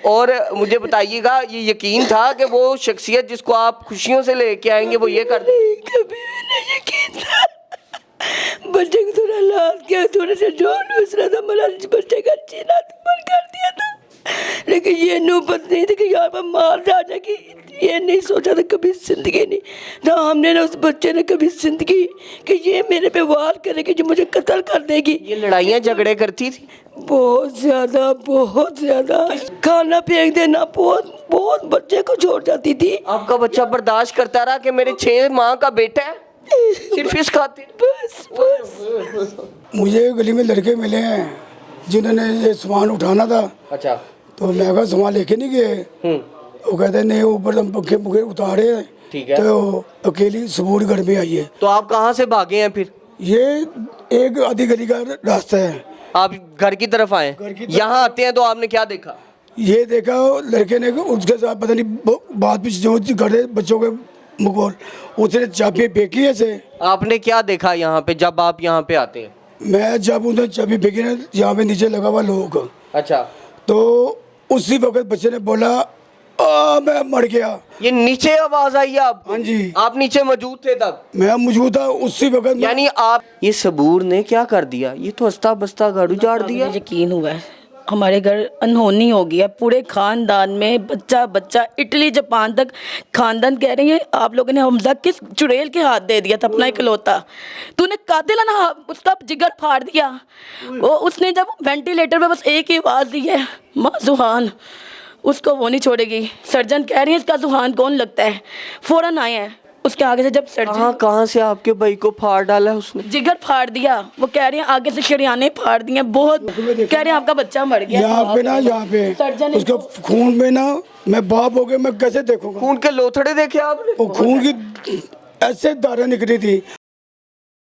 اور مجھے بتائیے گا یہ یقین تھا کہ وہ شخصیت جس کو آپ خوشیوں سے لے کے آئیں گے وہ یہ کر دیں؟ کبھی بھی نہیں یقین تھا. بچے کو تھوڑا لال کیا, تھوڑا سا جو دوسرا تھا ملا بچے کا جینا بند کر دیا تھا, لیکن یہ نوبت نہیں تھی کہ یہاں پر مار جا گی. یہ نہیں سوچا تھا کبھی زندگی نہیں, نہ ہم نے نہ اس بچے نے کبھی زندگی کہ یہ میرے پہ وار کرے گی, جو مجھے قتل کر دے گی. یہ لڑائیاں جھگڑے کرتی تھی؟ بہت زیادہ, بہت زیادہ. کھانا پھینک دینا, بہت بہت بچے کو چھوڑ جاتی تھی. آپ کا بچہ برداشت کرتا رہا کہ میرے 6 ماہ کا بیٹا ہے صرف اس خاطر؟ بس بس. مجھے گلی میں لڑکے ملے ہیں جنہوں نے یہ سامان اٹھانا تھا. اچھا. تو میں کہا سامان لے کے نہیں گئے. وہ کہتے ہیں نہیں, اوپر ہم پنکھے پنکھے اتارے ٹھیک ہے, تو اکیلی سبور گھر میں آئی ہے. تو آپ کہاں سے بھاگے ہیں پھر؟ یہ ایک آدھی گلی کا راستہ ہے. آپ گھر کی طرف آئے, یہاں آتے ہیں تو آپ نے کیا دیکھا؟ یہ دیکھا لڑکے نے اس کے ساتھ پتہ نہیں بات بھی جو گھر بچوں کے مغول اس نے چابی پھینکی ہے سے. آپ نے کیا دیکھا یہاں پہ جب آپ یہاں پہ آتے ہیں؟ میں جب انہوں نے چابی پھینکی نا, یہاں پہ نیچے لگا ہوا لوگ. اچھا. تو اسی وقت بچے نے بولا میں مر گیا. یہ نیچے آواز آئی آپ کو؟ ہاں جی. آپ نیچے موجود تھے تب؟ میں موجود تھا اسی وقت. یعنی آپ, یہ صبور نے کیا کر دیا؟ یہ تو ہستا بستا گھر اجاڑ دیا. یقین ہوا ہے ہمارے گھر انہونی ہو گیا, پورے خاندان میں بچہ بچہ, اٹلی جاپان تک خاندان کہہ رہی ہیں آپ لوگوں نے حمزہ کس چڑیل کے ہاتھ دے دیا تھا اپنا اکلوتا. تو نے قاتل نا اس کا جگر پھاڑ دیا. وہ اس نے جب وینٹیلیٹر پہ بس ایک ہی آواز دی ہے, ماں زوحان, اس کو وہ نہیں چھوڑے گی. سرجن کہہ رہی ہیں اس کا زوحان کون لگتا ہے, فوراً آئے ہیں. اس کے آگے سے جب سرجن کہاں سے آپ کے بھائی کو پھاڑ ڈالا ہے اس نے؟ جگر پھاڑ دیا. وہ کہہ رہی ہیں آگے سے شریانے پھاڑ دیے, بہت کہہ رہے ہیں آپ کا بچہ مر گیا. یہاں پہ نا, یہاں پہ اس کا خون میں نا, میں باپ ہو گیا میں کیسے دیکھوں گا. خون کے لوتھڑے دیکھے آپ نے؟ وہ خون کی ایسے داریں نکلی تھی.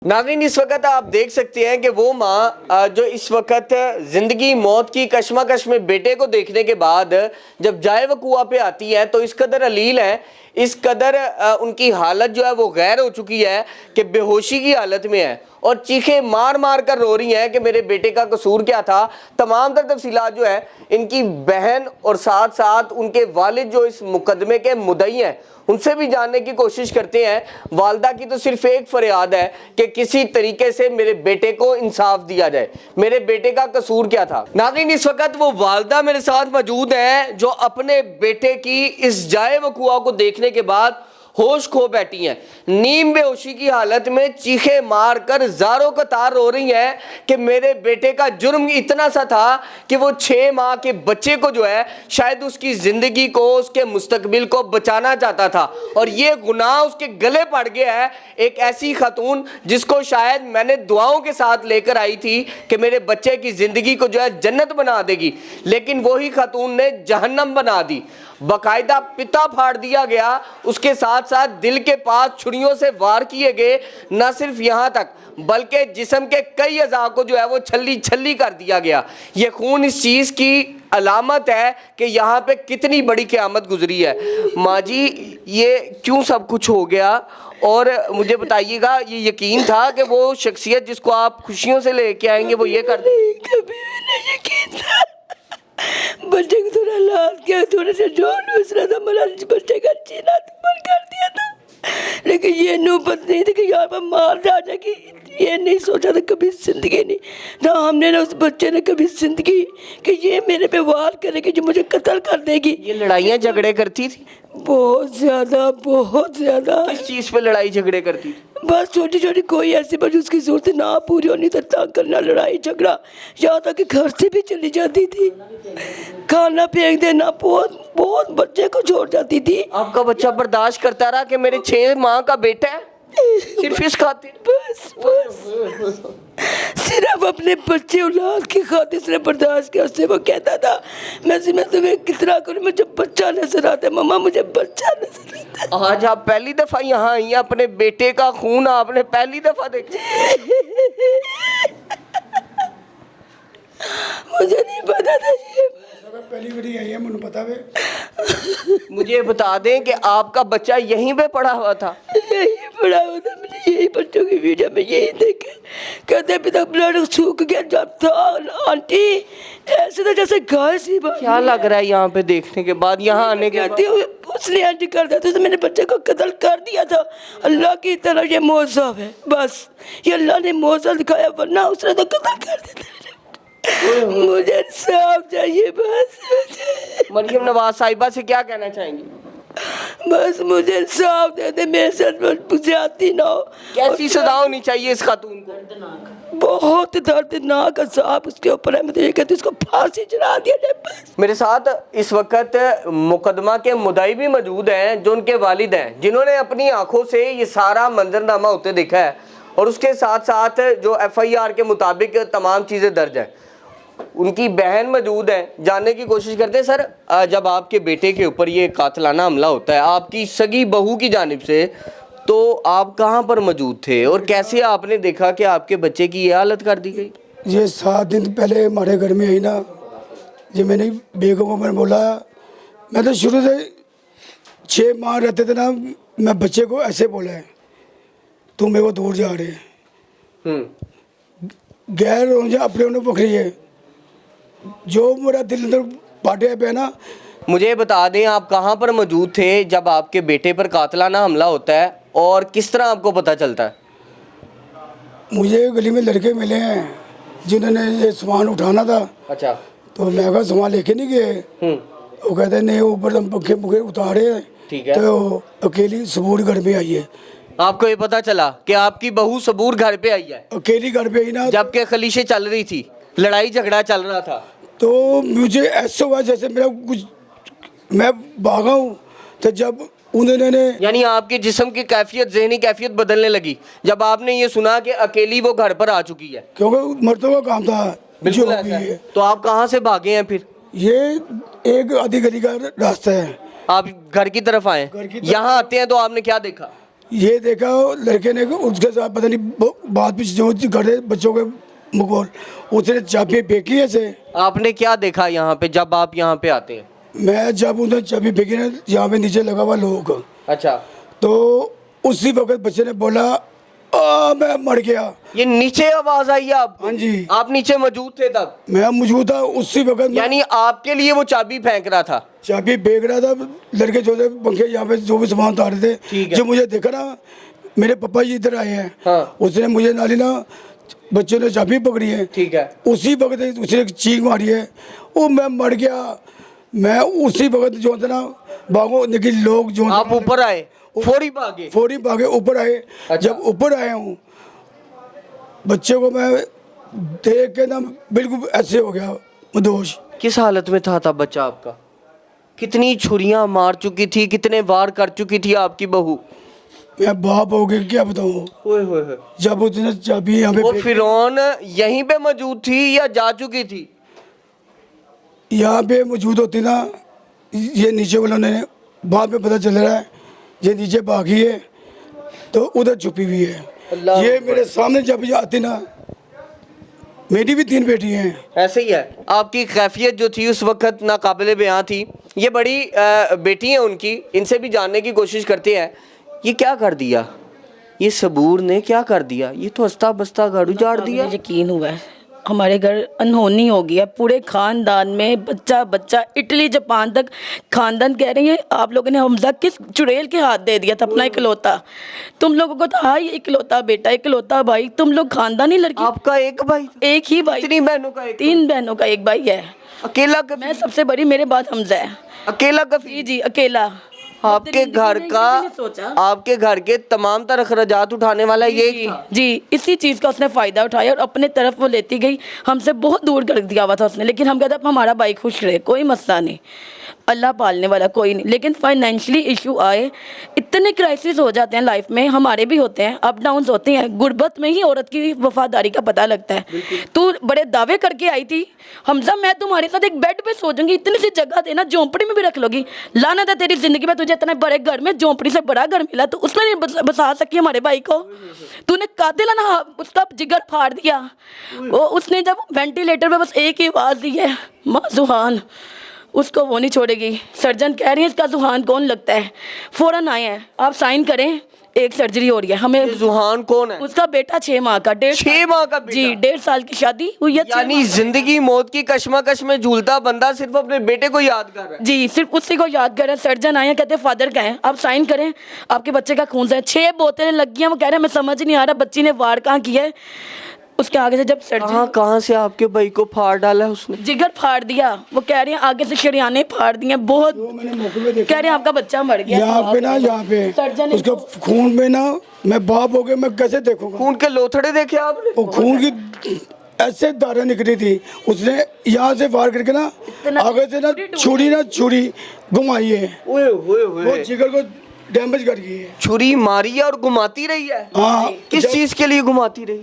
ناظرین اس وقت آپ دیکھ سکتے ہیں کہ وہ ماں جو اس وقت زندگی موت کی کشمکش میں بیٹے کو دیکھنے کے بعد جب جائے وقوع پہ آتی ہے تو اس قدر علیل ہے, اس قدر ان کی حالت جو ہے وہ غیر ہو چکی ہے کہ بے ہوشی کی حالت میں ہے, اور چیخیں مار مار کر رو رہی ہیں کہ میرے بیٹے کا قصور کیا تھا. تمام تر تفصیلات جو ہے ان کی بہن اور ساتھ ساتھ ان کے والد جو اس مقدمے کے مدعی ہیں ان سے بھی جاننے کی کوشش کرتے ہیں. والدہ کی تو صرف ایک فریاد ہے کہ کسی طریقے سے میرے بیٹے کو انصاف دیا جائے, میرے بیٹے کا قصور کیا تھا. ناظرین اس وقت وہ والدہ میرے ساتھ موجود ہیں جو اپنے بیٹے کی اس جائے وقوع کو دیکھنے کے بعد ہوش کھو بیٹھی ہیں, نیم بے ہوشی کی حالت میں چیخیں مار کر زاروں قطار رو رہی ہیں کہ میرے بیٹے کا جرم اتنا سا تھا کہ وہ 6 ماہ کے بچے کو جو ہے شاید اس کی زندگی کو, اس کے مستقبل کو بچانا چاہتا تھا, اور یہ گناہ اس کے گلے پڑ گیا ہے. ایک ایسی خاتون جس کو شاید میں نے دعاؤں کے ساتھ لے کر آئی تھی کہ میرے بچے کی زندگی کو جو ہے جنت بنا دے گی, لیکن وہی خاتون نے جہنم بنا دی. باقاعدہ پتا پھاڑ دیا گیا, اس کے ساتھ ساتھ دل کے پاس چھریوں سے وار کیے گئے. نہ صرف یہاں تک بلکہ جسم کے کئی اعضاء کو جو ہے وہ چھلی چھلی کر دیا گیا. یہ خون اس چیز کی علامت ہے کہ یہاں پہ کتنی بڑی قیامت گزری ہے. ماں جی یہ کیوں سب کچھ ہو گیا, اور مجھے بتائیے گا یہ یقین تھا کہ وہ شخصیت جس کو آپ خوشیوں سے لے کے آئیں گے وہ یہ کر دیں؟ کبھی بھی نہیں یقین تھا. بچے کو تھوڑا لال کیا, تھوڑا سا جو دوسرا تھا ملا بچے کا جینا بند کر دیا تھا, لیکن یہ نوبت نہیں تھی کہ یہاں پر مار جا گی. یہ نہیں سوچا تھا کبھی زندگی نہیں, نہ ہم نے نہ اس بچے نے کبھی زندگی کہ یہ میرے پہ وار کرے گی, جو مجھے قتل کر دے گی. یہ لڑائیاں جھگڑے کرتی تھی؟ بہت زیادہ, بہت زیادہ. کس چیز پہ لڑائی جھگڑے کرتی تھی؟ بس چھوٹی چھوٹی کوئی ایسی بات اس کی صورت نہ پوری ہونی تو تنگ کرنا, لڑائی جھگڑا, یہاں تک کہ گھر سے بھی چلی جاتی تھی. کھانا پھینک دینا, بہت بہت بچے کو چھوڑ جاتی تھی. آپ کا بچہ برداشت کرتا رہا کہ میرے 6 ماہ کا بیٹا ہے صرف اس خاطر؟ بس بس صرف اپنے بچے اولاد کی خاطر اس نے برداشت کیا. اس سے وہ کہتا تھا میں تمہیں کتنا کروں, مجھے بچہ نظر آتا ہے ماما, مجھے بچہ نظر آتا ہے. آج آپ پہلی دفعہ یہاں آئی ہیں, اپنے بیٹے کا خون آپ نے پہلی دفعہ دیکھا. مجھے نہیں پتا تھا یہ پہلی بڑی آئی ہے, مجھے پتا ہے. مجھے بتا دیں کہ آپ کا بچہ یہیں پہ پڑا ہوا تھا؟ یہی پڑا ہوا تھا. میں نے یہی بچوں کی ویڈیو میں یہی دیکھا कहते पिता ब्लड सूख गया जब था आंटी, ऐसे तो जैसे गाय सी बात। क्या लग रहा है यहाँ पे देखने के बाद, यहाँ आने के बाद? कहती हूँ उसने आंटी कर दिया तो मेरे बच्चे को कत्ल कर दिया था। अल्लाह की तरह ये मौजज़ा है, बस ये अल्लाह ने मौजज़ा दिखाया, वरना उसने तो कत्ल कर दिया। मुझे इंसाफ चाहिए बस। मरियम नवाज साहिबा से क्या कहना चाहेंगी? बस मुझे इंसाफ दे दे, मेरे साथ ज्यादती ना हो। कैसी सजा होनी चाहिए इस खातून को? बहुत दर्दनाक अज़ाब उसके ऊपर है। मैं तो ये कहती हूँ उसको फांसी चढ़ा दिया जाए बस। मेरे साथ इस वक्त मुकदमा के मुद्दाई भी मौजूद हैं, जो उनके वालिद हैं, जिन्होंने अपनी आंखों से ये सारा मंजरनामा होते देखा है, और उसके साथ साथ जो FIR के मुताबिक तमाम चीज़ें दर्ज हैं। उनकी बहन मौजूद है, जानने की कोशिश करते हैं। सर, जब आपके बेटे के ऊपर ये कातिलाना हमला होता है आपकी सगी बहू की जानिब से, तो आप कहाँ पर मौजूद थे और कैसे आपने देखा कि आपके बच्चे की ये हालत कर दी गई? ये 7 दिन पहले हमारे घर में आई ना, ये मैंने बेगम को मैंने बोला, मैं तो शुरू से 6 माह रहते थे ना, मैं बच्चे को ऐसे बोला है, तुम मेरे को दूर जा रहे हैं, गैर हो जा अपने उन्हें पकड़ी है, जो मेरा दिल अंदर बांटे पे है ना। मुझे बता दें, आप कहाँ पर मौजूद थे जब आपके बेटे पर कातिलाना हमला होता है, और किस तरह आपको पता चलता है? मुझे गली में लड़के मिले हैं जिन्होंने ये सामान उठाना था। अच्छा। तो मैं कहा सामान लेके नहीं गए, वो कहते नहीं ऊपर हम पंखे पुखे उतारे हैं। ठीक है। तो अकेली सबूर घर पे आई है। आपको ये पता चला कि आपकी बहू सबूर घर पे आई है, अकेली घर पे आई ना, जबकि खलीशे चल रही थी, लड़ाई झगड़ा चल रहा था? तो मुझे ऐसा हुआ जैसे मेरा कुछ, मैं भागा हूँ, तो जब उन्होंने, यानी आपके जिस्म की कैफियत, ज़हनी कैफियत बदलने लगी जब आपने ये सुना कि अकेली वो घर पर आ चुकी है? क्योंकि मर्दों का काम था बिल्कुल जो ऐसा भी है। है। तो आप कहाँ से भागे हैं फिर? ये एक आधी गली का रास्ता है, आप घर की तरफ आए, घर की तरफ। यहाँ आते हैं तो आपने क्या देखा? ये देखा लड़के ने उसके साथ पता नहीं बात भी जो घर बच्चों के मुकोल, उसने चाबी फेंकी ऐसे। आपने क्या देखा यहाँ पे जब आप यहाँ पे आते हैं? मैं जब उन्हें चाबी फेंकी ना, यहाँ पे नीचे लगा हुआ लोग, अच्छा। तो उसी वक्त बच्चे ने बोला मैं मर गया। ये नीचे आवाज आई आप? हाँ जी। आप नीचे मौजूद थे तब? मैं मौजूद था उसी वक्त। यानी आपके लिए वो चाबी फेंक रहा था? चाबी फेंक रहा था, लड़के जो थे पंखे यहाँ पे जो भी सामान उतार रहे ठीक थे, है। जो मुझे देखा ना, मेरे पापा जी इधर आए हैं। हाँ। उसने मुझे नाली ना, बच्चे ने चाबी पकड़ी है, ठीक है। उसी वक्त उसने एक चीख मारी है, वो मैं मर गया। मैं उसी वक्त जो था ना भागो, लेकिन लोग जो आप ऊपर आए, फौरी भागे? फौरी भागे ऊपर आए। अच्छा। जब ऊपर आया हूँ, बच्चे को मैं देख के ना बिल्कुल ऐसे हो गया मदहोश। किस हालत में था तब बच्चा आपका? कितनी छुरियां मार चुकी थी, कितने वार कर चुकी थी आपकी बहू? मैं बाप हो गया क्या बताऊँ। ओए होए होए। जब उसने चाबी यहाँ वो पे फिरौन यहीं पे मौजूद थी या जा चुकी थी? यहाँ पे मौजूद होती ना, ये नीचे वालों ने बाद में पता चल रहा है ये नीचे भागी है, तो उधर छुपी हुई है। अल्लाह ये मेरे सामने जब ये आती ना, मेरी भी 3 बेटी हैं। ऐसे ही है। आपकी कैफियत जो थी उस वक्त नाकाबिले बयां थी। ये बड़ी बेटी हैं उनकी, इनसे भी जानने की कोशिश करते हैं, ये क्या कर दिया, ये सबूर ने क्या कर दिया? ये तो हंसता बसता घर उजाड़ दिया। यकीन हुआ है हमारे घर अनहोनी हो गया, पूरे खानदान में बच्चा बच्चा, इटली जापान तक खानदान कह रही है आप लोगों ने हमजा किस चुड़ैल के हाथ दे दिया था अपना इकलौता। तुम लोगों को तो हाँ ये इकलौता बेटा, इकलौता भाई, तुम लोग खानदानी लड़की। आपका एक भाई? एक ही भाई। कितनी बहनों का एक? 3 बहनों का एक भाई है। अकेला? मैं सबसे बड़ी, मेरे बाद हमजा है। अकेला कफी? जी जी अकेला। आपके घर का, आपके घर के तमाम तरह खर्चात उठाने वाला ये था? जी, इसी चीज़ का उसने फ़ायदा उठाया और अपने तरफ वो लेती गई। हमसे बहुत दूर कर दिया हुआ था उसने, लेकिन हम कहते हमारा भाई खुश रहे, कोई मसला नहीं, अल्लाह पालने वाला कोई नहीं। लेकिन फाइनेंशियली इशू आए, इतने क्राइसिस हो जाते हैं लाइफ में, हमारे भी होते हैं, अप डाउन्स होते हैं। गुर्बत में ही औरत की वफादारी का पता लगता है। तू बड़े दावे करके आई थी हमजा मैं तुम्हारे साथ एक बेड पे सो जाऊंगी, इतनी सी जगह देना, झोंपड़ी में भी रख लोगी। लाना था तेरी जिंदगी में, तुझे इतने बड़े घर में झोंपड़ी से बड़ा घर मिला, तो उसने नहीं बसा सकी हमारे भाई को। तूने कातिलाना उसका जिगर फाड़ दिया। वो उसने जब वेंटिलेटर पे बस एक ही आवाज़ दी है, माँ जुहान, उसको वो नहीं छोड़ेगी। सर्जन कह रही है इसका जुहान कौन लगता है। फ़ौरन आए हैं, आप साइन करें, एक सर्जरी हो रही है हमें। जुहान कौन है? उसका बेटा 6 माह का, 6 माह का बेटा? जी 1.5 साल की शादी हुई है। 6 यानी माह का। जिंदगी मौत की कश्मकश में झूलता बंदा सिर्फ अपने बेटे को याद कर रहा है। जी सिर्फ उसी को याद कर रहे हैं। सर्जन आए हैं, कहते हैं फादर का है, आप साइन करें, आपके बच्चे का खून है। 6 बोतलें लगी हैं, वो कह रहे हैं हमें समझ नहीं आ रहा बच्ची ने वार कहाँ किया है। उसके आगे से जब सर्जरी, कहाँ से आपके भाई को फाड़ डाला है उसने? जिगर फाड़ दिया। वो कह रहे हैं आगे से शरियाने फाड़ दिए बहुत। मैंने मौके पे देखा, कह रहे हैं आपका बच्चा मर गया। यहाँ पे ना, यहाँ पे सर्जन उसका खून में ना, मैं बाप हो गया, मैं कैसे देखूंगा? खून के लोथड़े देखे आपने? वो खून की ऐसे धारा निकली थी, उसने यहाँ से वार करके ना आगे से ना छुरी घुमाई है, ओए ओए ओए, वो जिगर को डैमेज कर गई है। छुरी मारी है और घुमाती रही है? हाँ, किस चीज के लिए घुमाती रही?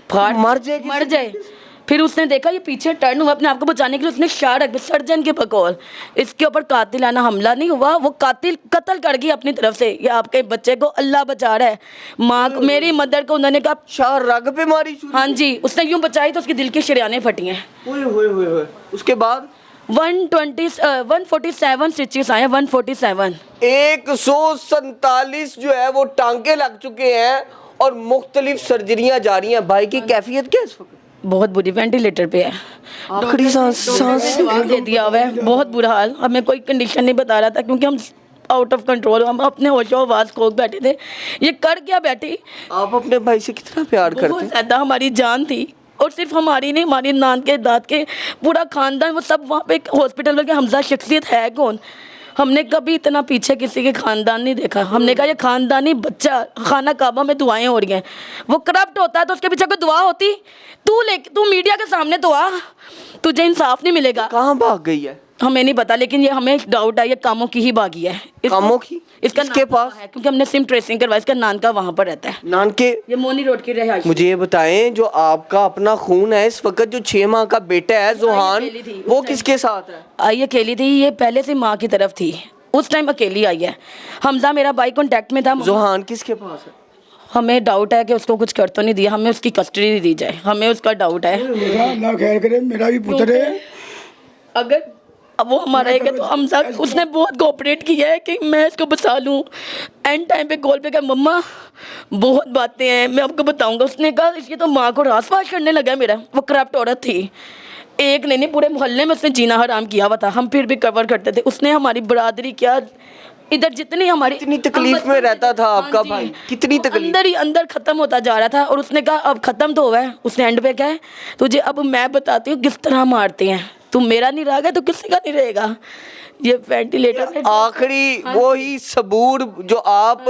फाड़ मर जाए मर जाए। फिर उसने देखा ये पीछे टर्न हुआ अपने आप को बचाने के लिए, उसने शार रख दिया सर्जन के बकौल। इसके ऊपर कातिलाना हमला नहीं हुआ, वो कातिल कत्ल कर गई अपनी तरफ से। ये आपके बच्चे को अल्लाह बचा रहा है। माँ को, मेरी मदर को उन्होंने कहा शार रग पे मारी छुरी? हाँ जी, उसने यूं बचाई तो उसके दिल की शरियानें फटी हैं। ओए ओए ओए ओए, उसके बाद 147 स्टिचेस आए हैं, 147। 147 जो है वो टांके लग चुके हैं और मुख्तलिफ सर्जरियां जारी हैं। भाई की कैफियत क्या है इस वक्त? बहुत बुरी, वेंटिलेटर पे है। आखिरी सांस जवाब दे दिया हुआ है, बहुत बुरा हाल। हमें कोई कंडीशन नहीं बता रहा था क्योंकि हम आउट ऑफ कंट्रोल, हम अपने होशो आवाज खो बैठे थे। ये कर क्या बैठी? आप अपने भाई से कितना प्यार करते बहुत हैं? ज्यादा, हमारी जान थी। और सिर्फ हमारी नहीं, हमारी नान के दाद के पूरा खानदान, वो सब वहाँ पे हॉस्पिटल में। हमजा शख्सियत है कौन? हमने कभी इतना पीछे किसी के खानदान नहीं देखा। हमने कहा ये खानदानी बच्चा, खाना काबा में दुआएं हो रही हैं। वो करप्ट होता है तो उसके पीछे कोई दुआ होती? तू मीडिया के सामने तो आ, तुझे इंसाफ नहीं मिलेगा। कहाँ भाग गई है? हमें नहीं पता, लेकिन ये हमें डाउट है ये कामों की ही भागी है। कामों की? इसका इसके नान पास है क्योंकि हमने सिम ट्रेसिंग करवाई। इसका नान का वहाँ पर रहता है, नान के। ये मोनी रोड की रिहाइश। मुझे ये बताएं, जो आपका अपना खून है इस वक्त, जो 6 माह का बेटा है जुहान, अकेली थी। वो किसके साथ है? आई अकेली थी, ये पहले से माँ की तरफ थी, उस टाइम अकेली आई है। हमजा मेरा भाई कांटेक्ट में था। जुहान किसके पास है? हमें डाउट है कि उसको कुछ कर तो नहीं दिया, हमें उसकी कस्टडी दी जाए, हमें उसका डाउट है। मेरा अल्लाह खैर करे, मेरा भी पुत्र है। अगर अब वो हमारा है तो हमजा, उसने बहुत कोऑपरेट किया है कि मैं इसको बचा लूँ। एंड टाइम पे कॉल पे कहा मम्मा बहुत बातें हैं, मैं आपको बताऊंगा। उसने कहा इसकी तो माँ को रासवास करने लगा मेरा। वो करप्ट औरत थी, एक नहीं पूरे मोहल्ले में उसने जीना हराम किया हुआ था। हम फिर भी कवर करते थे। उसने हमारी बरादरी क्या, इधर जितनी हमारी, कितनी तकलीफ में रहता था आपका हाँ जी, भाई? कितनी वो तकलीफ? अंदर ही अंदर खत्म होता जा रहा था। और उसने कहा अब खत्म तो हुआ है। उसने एंड पे कहा है तुझे अब मैं बताती हूँ किस तरह मारते हैं, तू मेरा नहीं रह गया तो किसी का नहीं रहेगा। ये वेंटिलेटर पे आखिरी वही सबूर जो आप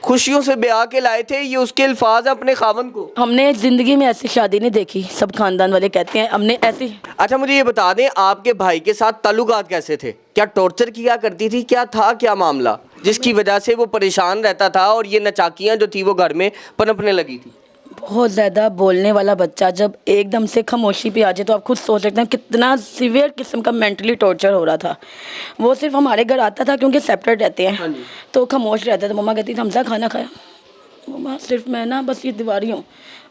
खुशियों से ब्याह के लाए थे, ये उसके अल्फाज हैं अपने खावन को। हमने जिंदगी में ऐसी शादी नहीं देखी, सब खानदान वाले कहते हैं हमने ऐसी। अच्छा मुझे ये बता दें, आपके भाई के साथ ताल्लुकात कैसे थे? क्या टॉर्चर किया करती थी? क्या था क्या मामला जिसकी वजह से वो परेशान रहता था और ये नचाकियां जो थी वो घर में पनपने लगी थी? बहुत ज़्यादा बोलने वाला बच्चा जब एकदम से खामोशी पे आ जाए तो आप खुद सोच सकते हैं कितना सीवियर किस्म का मेंटली टॉर्चर हो रहा था। वो सिर्फ हमारे घर आता था क्योंकि सेपरेट रहते हैं तो खामोश रहता था। मम्मा कहती थी हमजा खाना खाया? मम्मा सिर्फ मैं ना बस ये दीवारी हूँ,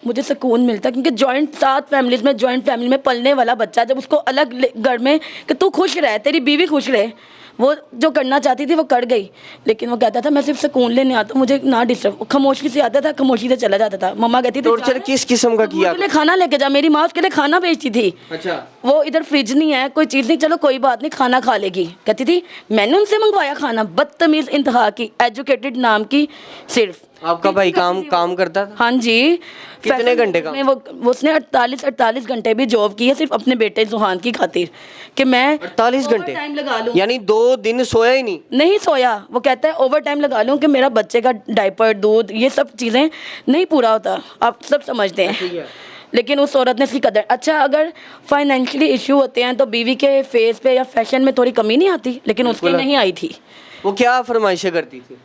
मुझे सुकून मिलता। क्योंकि जॉइंट 7 फैमिलीज़ में, जॉइंट फैमिली में पलने वाला बच्चा जब उसको अलग घर में कि तू खुश रहे, तेरी बीवी खुश रहे, वो जो करना चाहती थी वो कर गई। लेकिन वो कहता था मैं सिर्फ सुकून लेने आता हूँ, मुझे ना डिस्टर्ब। खामोशी से आता था, खामोशी से चला जाता था। मम्मा कहती थी टॉर्चर किस किस्म का किया? उसके लिए खाना लेके जा। मेरी माँ उसके लिए खाना भेजती थी। अच्छा, वो इधर फ्रिज नहीं है, कोई चीज़ नहीं, चलो कोई बात नहीं खाना खा लेगी। कहती थी मैंने उनसे मंगवाया खाना। बदतमीज़ इंतहा की, एजुकेटेड नाम की सिर्फ। आपका भाई काम करता था? हाँ जी। कितने घंटे काम? वो उसने 48 घंटे भी जॉब की है सिर्फ अपने बेटे जुहान की खातिर कि मैं 48 घंटे टाइम लगा लूँ। यानी 2 दिन सोया ही नहीं सोया। वो कहता है ओवर टाइम लगा लूँ कि मेरा बच्चे का डायपर, दूध, ये सब चीज़ें नहीं पूरा होता। आप सब समझते हैं। लेकिन उस औरत ने इसकी कदर। अच्छा अगर फाइनेंशियली इशू होते हैं तो बीवी के फेस पे या फैशन में थोड़ी कमी नहीं आती, लेकिन उसकी नहीं आई थी। वो क्या फरमाइशें करती थी?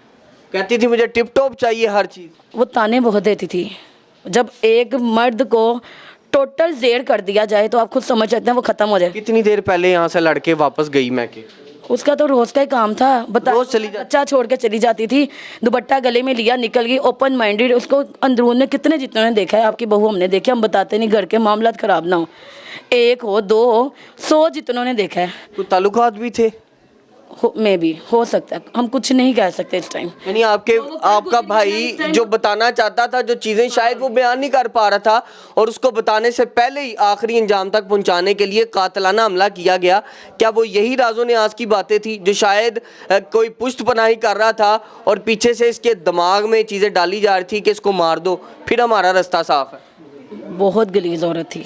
कहती थी मुझे टिप टॉप चाहिए हर चीज़। वो ताने बहुत देती थी। जब एक मर्द को टोटल जेर कर दिया जाए तो आप खुद समझ सकते हैं वो ख़त्म हो जाए। कितनी देर पहले यहाँ से लड़के वापस गई मैं के? उसका तो रोज़ का ही काम था। रोज़ चली जाती? बच्चा छोड़ के चली जाती थी, दुपट्टा गले में लिया, निकल गई। Open minded. उसको अंदरून में कितने जितने ने देखा है, आपकी बहू हमने देखी, हम बताते नहीं घर के मामलात ख़राब ना हो। 1 हो 2 हो 100 जितनों ने देखा है। कोई ताल्लुकात भी थे? में भी हो सकता है, हम कुछ नहीं कह सकते इस टाइम। यानी आपका भाई जो बताना चाहता था जो चीज़ें शायद वो बयान नहीं कर पा रहा था और उसको बताने से पहले ही आखिरी अंजाम तक पहुंचाने के लिए कातलाना हमला किया गया। क्या वो यही राज़ो न्याज़ की बातें थी जो शायद कोई पुश्त पनाही कर रहा था और पीछे से इसके दिमाग में चीज़ें डाली जा रही थी कि इसको मार दो फिर हमारा रास्ता साफ है? बहुत गलीज औरत थी।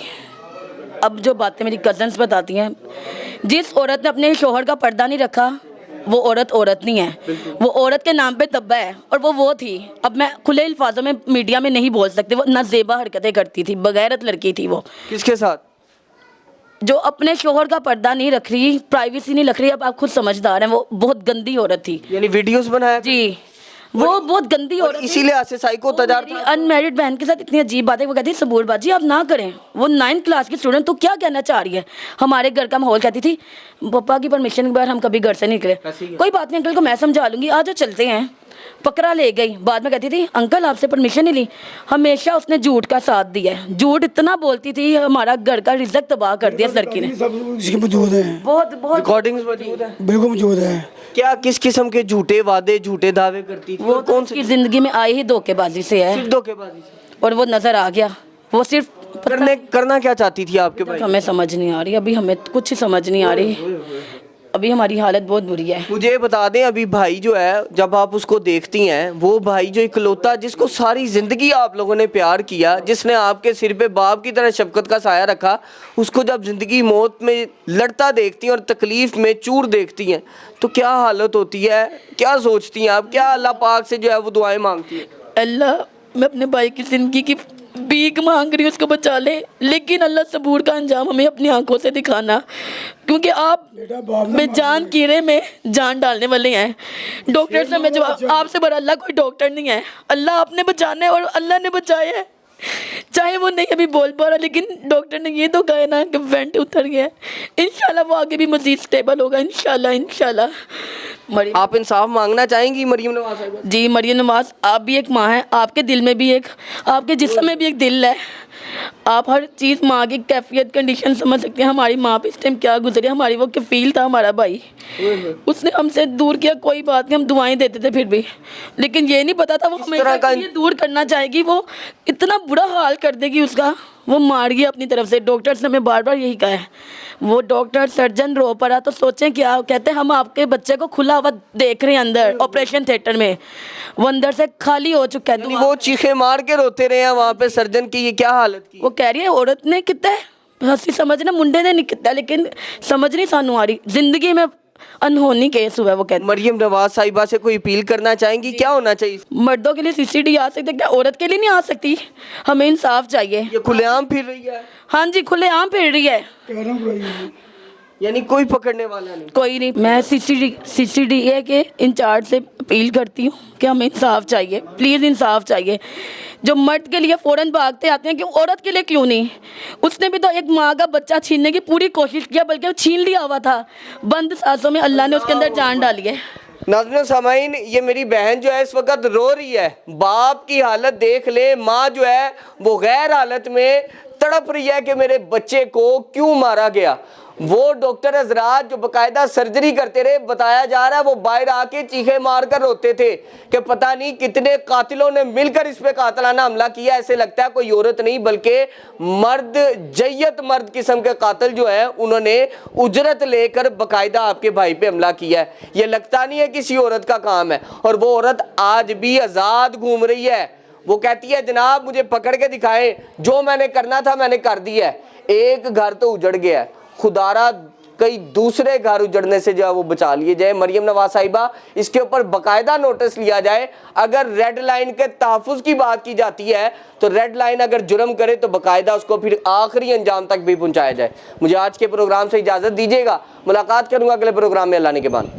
अब जो बातें मेरी कज़न्स बताती हैं, जिस औरत ने अपने शोहर का पर्दा नहीं रखा वो औरत नहीं है, वो औरत के नाम पे दब्बा है और वो थी। अब मैं खुले अल्फाजों में मीडिया में नहीं बोल सकती, वो नाज़ेबा हरकतें करती थी, बगैरत लड़की थी वो। किसके साथ? जो अपने शोहर का पर्दा नहीं रख रही, प्राइवेसी नहीं रख रही, अब आप खुद समझदार हैं, वो बहुत गंदी औरत थी। यानी वीडियोस बनाया जी, वो बहुत गंदी औरत थी। इसीलिए आसिफ साइको तजार था। अनमैरिड बहन के साथ इतनी अजीब बात है, वो कहती है सबूर बाजी आप ना करें, वो 9th क्लास की स्टूडेंट, तो क्या कहना चाह रही है? हमारे घर का माहौल, कहती थी पापा की परमिशन के बगैर हम कभी घर से नहीं निकले। कोई बात नहीं अंकल को मैं समझा लूंगी, आज चलते हैं। पकड़ा ले गई, बाद में कहती थी अंकल आपसे परमिशन नहीं ली। हमेशा उसने झूठ का साथ दिया है, झूठ इतना बोलती थी, हमारा घर का रिज़्क तबाह कर दिया इस लड़की ने। सब उसकी मौजूद है, बहुत बहुत रिकॉर्डिंग्स मौजूद है। बिल्कुल मौजूद है। क्या किस किस्म के झूठे वादे झूठे दावे करती थी? वो कौन सी जिंदगी में आई ही धोखेबाजी से है, सिर्फ धोखेबाजी से। और वो नजर आ गया। वो सिर्फ करना क्या चाहती थी आपके भाई? हमें समझ नहीं आ रही, अभी हमें कुछ समझ नहीं आ रही, अभी हमारी हालत बहुत बुरी है। मुझे बता दें, अभी भाई जो है जब आप उसको देखती हैं, वो भाई जो इकलौता जिसको सारी ज़िंदगी आप लोगों ने प्यार किया, जिसने आपके सिर पे बाप की तरह शफकत का साया रखा, उसको जब ज़िंदगी मौत में लड़ता देखती हैं और तकलीफ़ में चूर देखती हैं तो क्या हालत होती है? क्या सोचती हैं आप? क्या अल्लाह पाक से जो है वो दुआएं मांगती हैं? अल्लाह मैं अपने भाई की ज़िंदगी की भीख मांग रही हूँ, उसको बचा ले, लेकिन अल्लाह सबूर का अंजाम हमें अपनी आंखों से दिखाना, क्योंकि आप बेजान कीड़े में जान डालने वाले हैं। डॉक्टर से मैं जवाब, आपसे बड़ा अल्लाह कोई डॉक्टर नहीं है। अल्लाह आपने बचाना है और अल्लाह ने बचाया है, चाहे वो नहीं अभी बोल पा रहा, लेकिन डॉक्टर ने ये तो कहा ना कि वेंट उतर गया है। इंशाल्लाह वो आगे भी मजीद स्टेबल होगा, इंशाल्लाह। आप इंसाफ मांगना चाहेंगी मरियम नवाज साहिबा? जी मरियम नवाज, आप भी एक माँ हैं, आपके दिल में भी एक, आपके जिस्म में भी एक दिल है, आप हर चीज़ माँ की कैफियत कंडीशन समझ सकते हैं। हमारी माँ पे इस टाइम क्या गुजरे, हमारी वो कफील था हमारा भाई, उसने हमसे दूर किया, कोई बात नहीं, हम दुआएं देते थे फिर भी, लेकिन ये नहीं पता था वो हमें ये दूर करना चाहेगी, वो इतना बुरा हाल कर देगी उसका, वो मार गई अपनी तरफ से। डॉक्टर ने हमें बार बार यही कहा है, वो डॉक्टर सर्जन रो पड़ा तो सोचें क्या, कहते हैं हम आपके बच्चे को खुला हुआ देख रहे हैं अंदर ऑपरेशन थिएटर में, वो अंदर से खाली हो चुका है। वो चीखे मार के रोते रहे हैं वहाँ पे सर्जन की, ये क्या हालत की? वो कह रही है औरत ने कितना हंसी समझना, मुंडे ने नहीं कितना, लेकिन समझ नहीं सानू आ रही, जिंदगी में अनहोनी केस हुआ है। वो कहते मरियम नवाज साहिबा से कोई अपील करना चाहेंगी, क्या होना चाहिए? मर्दों के लिए सीसीडी आ सकते, क्या औरत के लिए नहीं आ सकती? हमें इंसाफ चाहिए। ये खुलेआम फिर रही है? हाँ जी खुलेआम फिर रही है, यानी कोई पकड़ने वाला नहीं? कोई नहीं। मैं सीसीडीए के इंचार्ज से अपील करती हूँ कि हमें इंसाफ चाहिए, प्लीज़ इंसाफ चाहिए। जो मर्द के लिए फ़ौरन भागते आते हैं कि औरत के लिए क्यों नहीं? उसने भी तो एक माँ का बच्चा छीनने की पूरी कोशिश किया, बल्कि वो छीन लिया हुआ था, बंद सांसों में अल्लाह ने उसके अंदर जान डाली है। नाज़रीन सामाइन, ये मेरी बहन जो है इस वक्त रो रही है, बाप की हालत देख ले, माँ जो है वो गैर हालत में तड़प रही है कि मेरे बच्चे को क्यों मारा गया। वो डॉक्टर हजरात जो बाकायदा सर्जरी करते रहे, बताया जा रहा है वो बाहर आके चीखे मार कर रोते थे कि पता नहीं कितने कातिलों ने मिलकर इस पे कातिलाना हमला किया। ऐसे लगता है कोई औरत नहीं बल्कि मर्द, जय्यत मर्द किस्म के कातिल जो है उन्होंने उजरत लेकर बाकायदा आपके भाई पे हमला किया है। ये लगता नहीं है किसी औरत का काम है, और वो औरत आज भी आज़ाद घूम रही है। वो कहती है जनाब मुझे पकड़ के दिखाएं, जो मैंने करना था मैंने कर दिया है। एक घर तो उजड़ गया है, खुदारा कई दूसरे घर उजड़ने से जो है वो बचा लिए जाए। मरियम नवाज साहिबा, इसके ऊपर बाकायदा नोटिस लिया जाए। अगर रेड लाइन के तहफ़्फ़ुज़ की बात की जाती है तो रेड लाइन अगर जुर्म करे तो बाकायदा उसको फिर आखिरी अंजाम तक भी पहुंचाया जाए। मुझे आज के प्रोग्राम से इजाज़त दीजिएगा, मुलाकात करूँगा अगले प्रोग्राम में अल्लाह ने के बाद।